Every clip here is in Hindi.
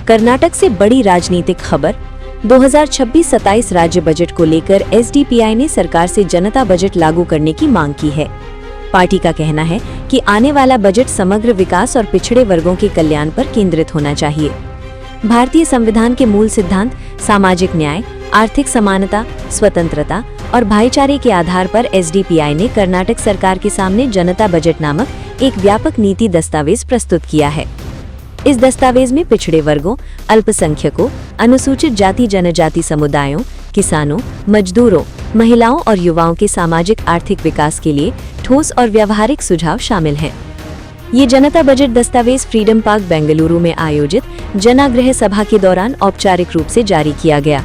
कर्नाटक से बड़ी राजनीतिक खबर। 2026-27 राज्य बजट को लेकर एसडीपीआई ने सरकार से जनता बजट लागू करने की मांग की है। पार्टी का कहना है कि आने वाला बजट समग्र विकास और पिछड़े वर्गों के कल्याण पर केंद्रित होना चाहिए। भारतीय संविधान के मूल सिद्धांत सामाजिक न्याय, आर्थिक समानता, स्वतंत्रता और भाईचारे के आधार पर एसडीपीआई ने कर्नाटक सरकार के सामने जनता बजट नामक एक व्यापक नीति दस्तावेज प्रस्तुत किया है। इस दस्तावेज में पिछड़े वर्गों, अल्पसंख्यकों, अनुसूचित जाति जनजाति समुदायों, किसानों, मजदूरों, महिलाओं और युवाओं के सामाजिक आर्थिक विकास के लिए ठोस और व्यावहारिक सुझाव शामिल हैं। ये जनता बजट दस्तावेज फ्रीडम पार्क बेंगलुरु में आयोजित जनाग्रह सभा के दौरान औपचारिक रूप से जारी किया गया।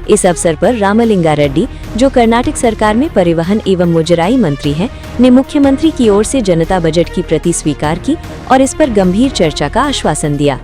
इस अवसर पर रामलिंगा रेड्डी, जो कर्नाटक सरकार में परिवहन एवं मुजराई मंत्री हैं, ने मुख्यमंत्री की ओर से जनता बजट की प्रति स्वीकार की और इस पर गंभीर चर्चा का आश्वासन दिया।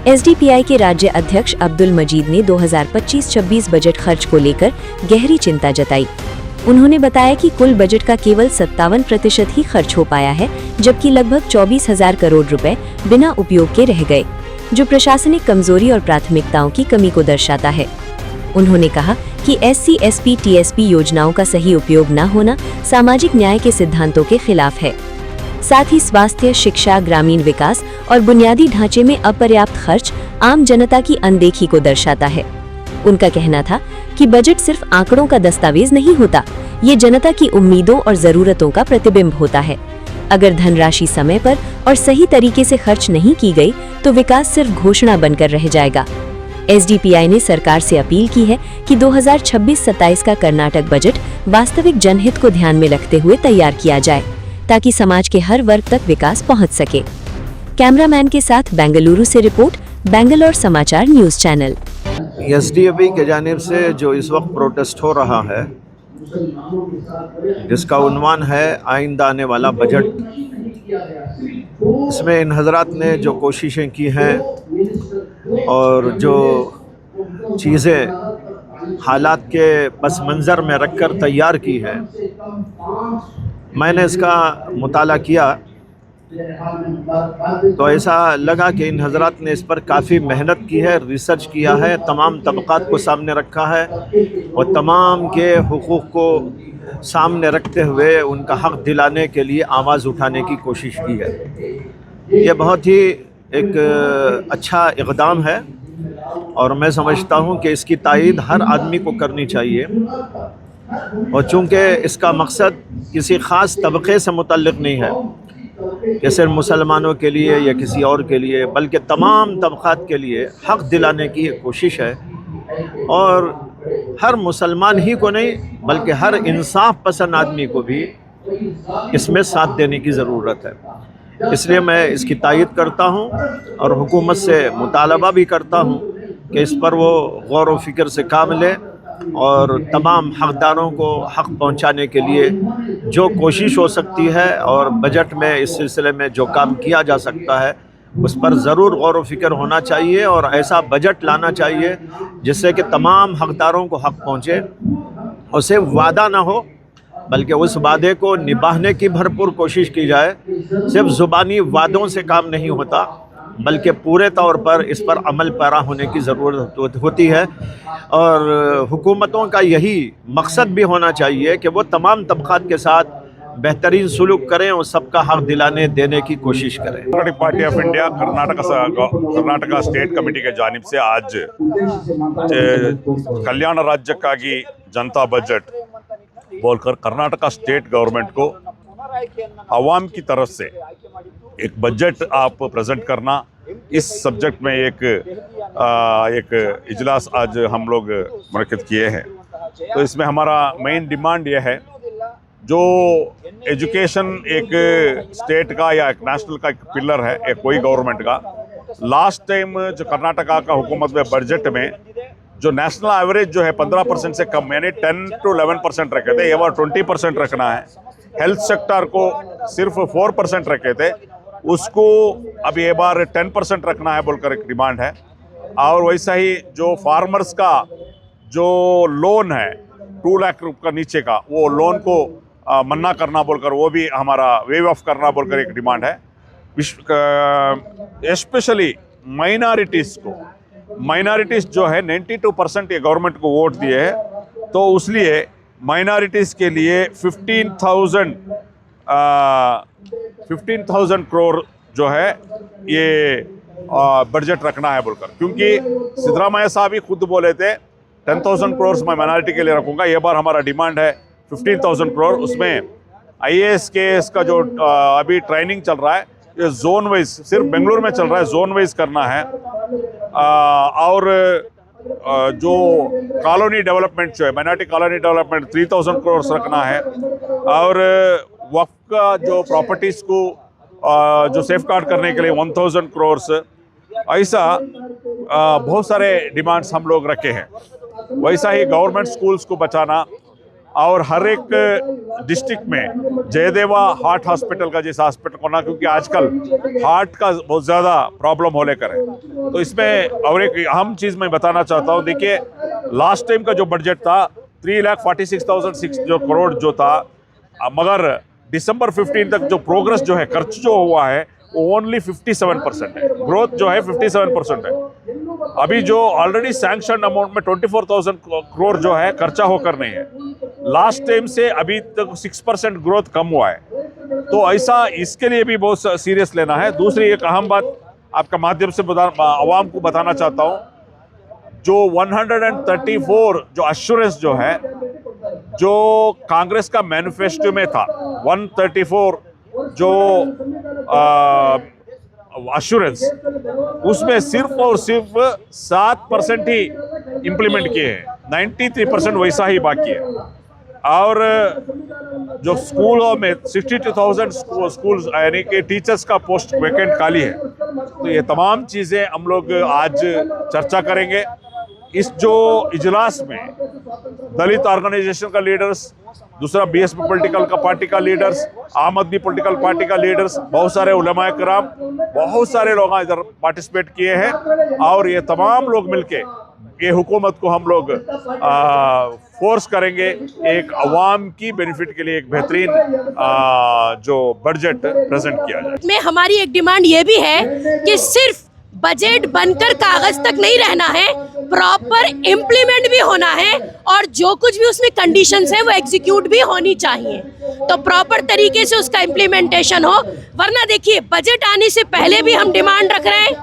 एसडीपीआई के राज्य अध्यक्ष अब्दुल मजीद ने 2025-26 बजट खर्च को लेकर गहरी चिंता जताई। उन्होंने बताया कि कुल बजट का केवल 57% ही खर्च हो पाया है, जबकि लगभग 24,000 करोड़ रुपए बिना उपयोग के रह गए, जो प्रशासनिक कमजोरी और प्राथमिकताओं की कमी को दर्शाता है। उन्होंने कहा कि एससी, एसपी, टीएसपी योजनाओं का सही उपयोग न होना सामाजिक न्याय के सिद्धांतों के खिलाफ है। साथ ही स्वास्थ्य, शिक्षा, ग्रामीण विकास और बुनियादी ढांचे में अपर्याप्त खर्च आम जनता की अनदेखी को दर्शाता है। उनका कहना था कि बजट सिर्फ आंकड़ों का दस्तावेज नहीं होता, ये जनता की उम्मीदों और जरूरतों का प्रतिबिंब होता है। अगर धनराशि समय पर और सही तरीके से खर्च नहीं की गई तो विकास सिर्फ घोषणा बनकर रह जाएगा। एसडीपीआई ने सरकार से अपील की है कि 2026-27 का कर्नाटक बजट वास्तविक जनहित को ध्यान में रखते हुए तैयार किया जाए, ताकि समाज के हर वर्ग तक विकास पहुंच सके। कैमरामैन के साथ बेंगलुरु से रिपोर्ट, बैंगलोर समाचार न्यूज चैनल। एसडीपीआई की जानिब से जो इस वक्त प्रोटेस्ट हो रहा है, जिसका उन्वान है आइंदा आने वाला बजट, इसमें इन हजरात ने जो कोशिशें की हैं और जो चीज़ें हालात के पस मंज़र में रखकर तैयार की है, मैंने इसका मुताला किया तो ऐसा लगा कि इन हजरात ने इस पर काफ़ी मेहनत की है, रिसर्च किया है, तमाम तबक़ात को सामने रखा है और तमाम के हुकूक़ को सामने रखते हुए उनका हक़ दिलाने के लिए आवाज़ उठाने की कोशिश की है। ये बहुत ही एक अच्छा इक़दाम है और मैं समझता हूँ कि इसकी तायीद हर आदमी को करनी चाहिए। और चूँकि इसका मकसद किसी ख़ास तबक़े से मुतल्लिक़ नहीं है कि सिर्फ मुसलमानों के लिए या किसी और के लिए, बल्कि तमाम तबक़ात के लिए हक़ दिलाने की कोशिश है। और हर मुसलमान ही को नहीं बल्कि हर इंसाफ पसंद आदमी को भी इसमें साथ देने की ज़रूरत है। इसलिए मैं इसकी तायीद करता हूँ और हुकूमत से मुतालबा भी करता हूँ कि इस पर वो गौर व फिक्र से काम ले और तमाम हक़दारों को हक़ पहुँचाने के लिए जो कोशिश हो सकती है और बजट में इस सिलसिले में जो काम किया जा सकता है उस पर ज़रूर गौर व फिक्र होना चाहिए और ऐसा बजट लाना चाहिए जिससे कि तमाम हक़दारों को हक़ पहुँचे और सिर्फ वादा ना हो बल्कि उस वादे को निभाने की भरपूर कोशिश की जाए। सिर्फ ज़ुबानी वादों से काम नहीं होता बल्कि पूरे तौर पर इस पर अमल पैरा होने की ज़रूरत होती है। और हुकूमतों का यही मकसद भी होना चाहिए कि वो तमाम तबक़ात के साथ बेहतरीन सुलूक करें और सबका हक़ दिलाने देने की कोशिश करें। Democratic party of India Karnataka state committee के जानिब से आज कल्याण राज्य का की जनता बजट बोलकर कर्नाटका स्टेट गवर्नमेंट को अवाम की तरफ से एक बजट आप प्रेजेंट करना, इस सब्जेक्ट में एक इजलास आज हम लोग मुनक्किद किए हैं। तो इसमें हमारा मेन डिमांड यह है, जो एजुकेशन एक स्टेट का या एक नेशनल का एक पिलर है एक कोई गवर्नमेंट का। लास्ट टाइम जो कर्नाटका का हुकूमत में बजट में जो नेशनल एवरेज जो है 15% से कम यानी 10 to 11% रखे थे, ये बार 20% रखना है। हेल्थ सेक्टर को सिर्फ 4% रखे थे, उसको अब ये बार 10% रखना है बोलकर एक डिमांड है। और वैसा ही जो फार्मर्स का जो लोन है 2 लाख रुपये का नीचे का, वो लोन को मन्ना करना बोलकर वो भी हमारा वेव ऑफ करना बोलकर एक डिमांड है। स्पेशली माइनॉरिटीज़ जो है 92% ये गवर्नमेंट को वोट दिए हैं, तो उसलिए माइनॉरिटीज़ के लिए 15,000 करोड़ जो है ये बजट रखना है बोलकर, क्योंकि सिद्धरामैया साहब ही खुद बोले थे 10,000 करोड़ मैं माइनॉरिटी के लिए रखूँगा। ये बार हमारा डिमांड है 15,000 करोड़। उसमें IAS KS का जो अभी ट्रेनिंग चल रहा है ये जोन वाइज, सिर्फ बेंगलुरु में चल रहा है, जोन वाइज करना है। और जो कॉलोनी डेवलपमेंट जो है, माइनॉरिटी कॉलोनी डेवलपमेंट 3,000 करोड़ रखना है। और वक्फ का जो प्रॉपर्टीज़ को जो सेफ गार्ड करने के लिए 1,000 करोड़, ऐसा बहुत सारे डिमांड्स हम लोग रखे हैं। वैसा ही गवर्नमेंट स्कूल्स को बचाना और हर एक डिस्ट्रिक्ट में जयदेवा हार्ट हॉस्पिटल का जैसा हॉस्पिटल होना, क्योंकि आजकल हार्ट का बहुत ज़्यादा प्रॉब्लम हो लेकर है। तो इसमें और एक अहम चीज़ मैं बताना चाहता हूँ, देखिए लास्ट टाइम का जो बजट था 3,46,006 करोड़ जो था, मगर दिसंबर 15 तक जो प्रोग्रेस जो है, खर्च जो हुआ है वो ओनली 57% है, ग्रोथ जो है 57% है। अभी जो ऑलरेडी सैंक्शन अमाउंट में 24,000 करोड़ जो है खर्चा होकर नहीं है। लास्ट टाइम से अभी तक 6% ग्रोथ कम हुआ है। तो ऐसा इसके लिए भी बहुत सीरियस लेना है। दूसरी एक अहम बात आपका माध्यम से आवाम को बताना चाहता हूँ, जो 134 जो अश्योरेंस जो है, जो कांग्रेस का मैनिफेस्टो में था, 134 जो अश्योरेंस, उसमें सिर्फ और सिर्फ 7% ही इम्प्लीमेंट किए हैं, 93% वैसा ही बाकी है। और जो स्कूलों में 62,000 स्कूल्स यानी कि टीचर्स का पोस्ट वैकेंट खाली है। तो ये तमाम चीज़ें हम लोग आज चर्चा करेंगे। इस जो इजलास में दलित ऑर्गेनाइजेशन का लीडर्स, दूसरा BSP पॉलिटिकल का पार्टी का लीडर्स, आम आदमी पॉलिटिकल पार्टी का लीडर्स, बहुत सारे उलमाए कराम, बहुत सारे लोग इधर पार्टिसिपेट किए हैं। और ये तमाम लोग मिलके ये हुकूमत को हम लोग फोर्स करेंगे एक अवाम की बेनिफिट के लिए एक बेहतरीन जो बजट प्रेजेंट किया जाए। में हमारी एक डिमांड ये भी है कि सिर्फ बजट बनकर कागज तक नहीं रहना है, प्रॉपर इम्प्लीमेंट भी होना है और जो कुछ भी उसमें कंडीशंस है वो एग्जीक्यूट भी होनी चाहिए। तो प्रॉपर तरीके से उसका इम्प्लीमेंटेशन हो, वरना देखिए बजट आने से पहले भी हम डिमांड रख रहे हैं,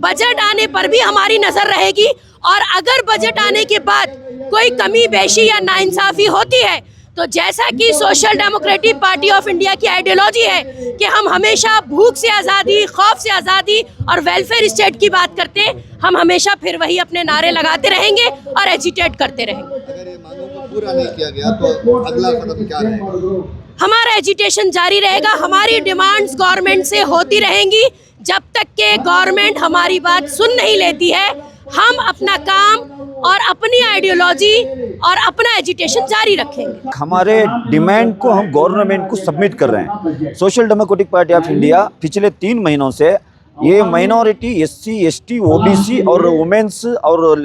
बजट आने पर भी हमारी नजर रहेगी, और अगर बजट आने के बाद कोई कमी बेशी या नाइंसाफी होती है तो जैसा कि social democratic party of India की आइडियोलॉजी है कि हम हमेशा भूख से आज़ादी, खौफ से आज़ादी और वेलफेयर स्टेट की बात करते हैं, हम हमेशा फिर वही अपने नारे लगाते रहेंगे और एजिटेट करते रहेंगे। अगर ये मांगों को पूरा नहीं किया गया तो अगला कदम क्या रहेगा? हमारा एजिटेशन जारी रहेगा, हमारी डिमांड्स गवर्नमेंट से होती रहेंगी जब तक के गवर्नमेंट हमारी बात सुन नहीं लेती है। हम अपना काम और अपनी आइडियोलॉजी और अपना एजिटेशन जारी रखेंगे। हमारे डिमांड को हम गवर्नमेंट को सबमिट कर रहे हैं। Social democratic party of India पिछले 3 महीनों से ये माइनॉरिटी, SC, ST, OBC और वुमेन्स और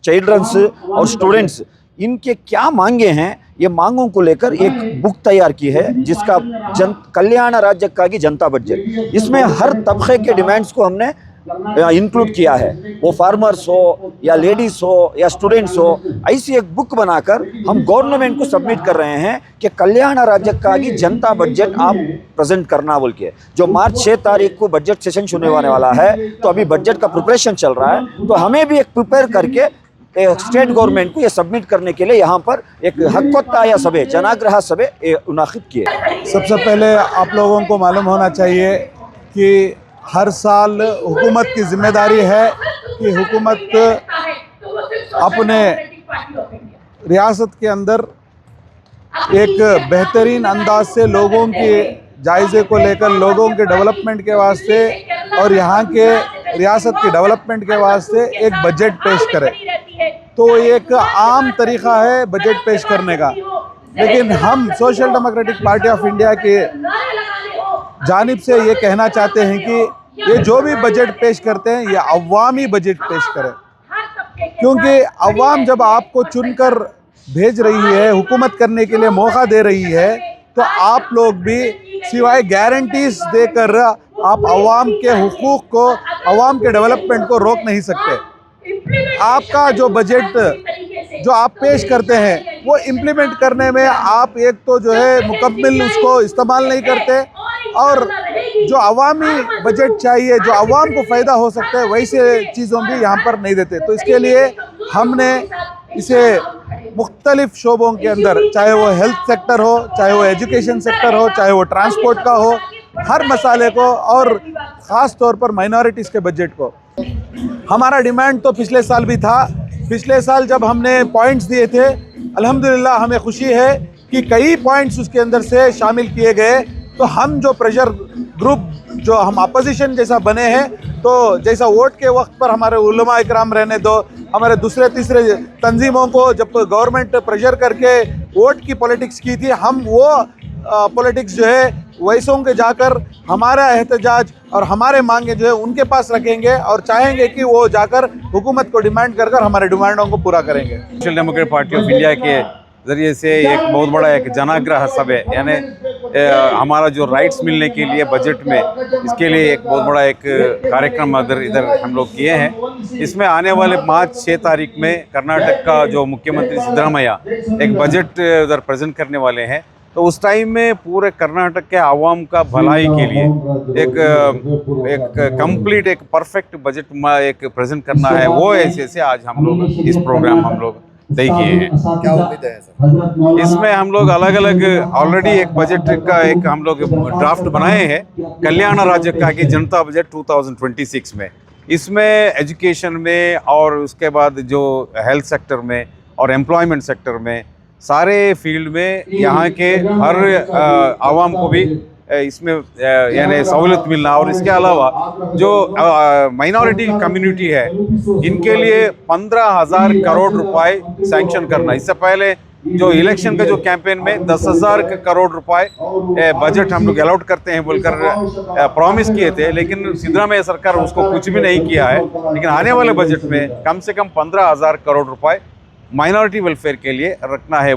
चिल्ड्रंस और स्टूडेंट्स, इनके क्या मांगे हैं, ये मांगों को लेकर एक बुक तैयार की है जिसका कल्याण राज्य का की जनता बजट। इसमें हर तबके के डिमांड्स को हमने इंक्लूड किया है, वो फार्मर्स हो या लेडीज हो या स्टूडेंट्स हो। ऐसी एक बुक बनाकर हम गवर्नमेंट को सबमिट कर रहे हैं कि कल्याण राज्य का की जनता बजट आप प्रेजेंट करना बोल के। जो मार्च 6 तारीख को बजट सेशन शुरू होने वाला है, तो अभी बजट का प्रिपरेशन चल रहा है, तो हमें भी एक प्रिपेयर करके स्टेट गवर्नमेंट को ये सबमिट करने के लिए यहाँ पर एक हक़ सभे, जनाग्रह सभे मुनाकिद किए। सबसे पहले आप लोगों को मालूम होना चाहिए कि हर साल हुकूमत की जिम्मेदारी है कि हुकूमत अपने रियासत के अंदर एक बेहतरीन अंदाज से लोगों के जायज़े को लेकर, लोगों के डेवलपमेंट के वास्ते और यहाँ के रियासत के डेवलपमेंट के वास्ते एक बजट पेश करे। तो एक आम तरीक़ा है बजट पेश करने का, लेकिन हम social democratic party of India के जानिब से ये कहना चाहते हैं कि ये जो भी बजट पेश करते हैं ये अवामी बजट पेश करें, क्योंकि अवाम जब आपको चुनकर भेज रही है, हुकूमत करने के लिए मौका दे रही है, तो आप लोग भी सिवाय गारंटीज देकर आप अवाम के हुकूक को, अवाम के डेवलपमेंट को रोक नहीं सकते। आपका जो बजट जो आप पेश करते हैं वो इम्प्लीमेंट करने में आप एक तो जो है मुकम्मल उसको इस्तेमाल नहीं करते, और जो अवामी बजट चाहिए, जो अवाम को फ़ायदा हो सकता है, वैसे चीज़ों भी यहाँ पर नहीं देते। तो इसके लिए हमने इसे मुख्तलिफ शोबों के अंदर, चाहे वो हेल्थ सेक्टर हो, चाहे वो एजुकेशन सेक्टर हो, चाहे वो ट्रांसपोर्ट का हो, हर मसाले को, और ख़ास तौर पर माइनॉरिटीज़ के बजट को। हमारा डिमांड तो पिछले साल भी था। पिछले साल जब हमने पॉइंट्स दिए थे, अल्हम्दुलिल्लाह हमें खुशी है कि कई पॉइंट्स उसके अंदर से शामिल किए गए। तो हम जो प्रेशर ग्रुप, जो हम अपोजिशन जैसा बने हैं, तो जैसा वोट के वक्त पर हमारे उलमा इकराम रहने दो, हमारे दूसरे तीसरे तंजीमों को जब गवर्नमेंट प्रेशर करके वोट की पॉलिटिक्स की थी, हम वो पॉलिटिक्स जो है वैसों के जाकर हमारा एहतजाज और हमारे मांगे जो है उनके पास रखेंगे, और चाहेंगे कि वो जाकर हुकूमत को डिमांड कर हमारे डिमांडों को पूरा करेंगे। Social democratic party of India के ज़रिए से एक बहुत बड़ा एक जनाग्रह सब है, यानी हमारा जो राइट्स मिलने के लिए बजट में, इसके लिए एक बहुत बड़ा एक कार्यक्रम इधर हम लोग किए हैं। इसमें आने वाले 5-6 तारीख में कर्नाटक का जो मुख्यमंत्री सिद्धरामैया एक बजट उधर प्रेजेंट करने वाले हैं। तो उस टाइम में पूरे कर्नाटक के आवाम का भलाई के लिए एक कंप्लीट एक परफेक्ट बजट एक प्रेजेंट करना है। वो ऐसे आज हम लोग इस प्रोग्राम हम लोग तय किए हैं। क्या उम्मीद है सर? इसमें हम लोग अलग अलग ऑलरेडी एक बजट का एक हम लोग ड्राफ्ट बनाए हैं, कल्याण राज्य का की जनता बजट 2026 में। इसमें एजुकेशन में और उसके बाद जो हेल्थ सेक्टर में और एम्प्लॉयमेंट सेक्टर में, सारे फील्ड में यहाँ के हर आवाम को भी इसमें यानी सहूलत मिलना, और इसके अलावा जो माइनॉरिटी कम्युनिटी है इनके लिए 15,000 करोड़ रुपए सैंक्शन करना। इससे पहले जो इलेक्शन का जो कैंपेन में 10,000 करोड़ रुपए बजट हम लोग अलॉट करते हैं बोलकर प्रॉमिस किए थे, लेकिन सिद्धरामैया सरकार उसको कुछ भी नहीं किया है। लेकिन आने वाले बजट में कम से कम 15,000 करोड़ रुपए माइनॉरिटी वेलफेयर के लिए रखना है।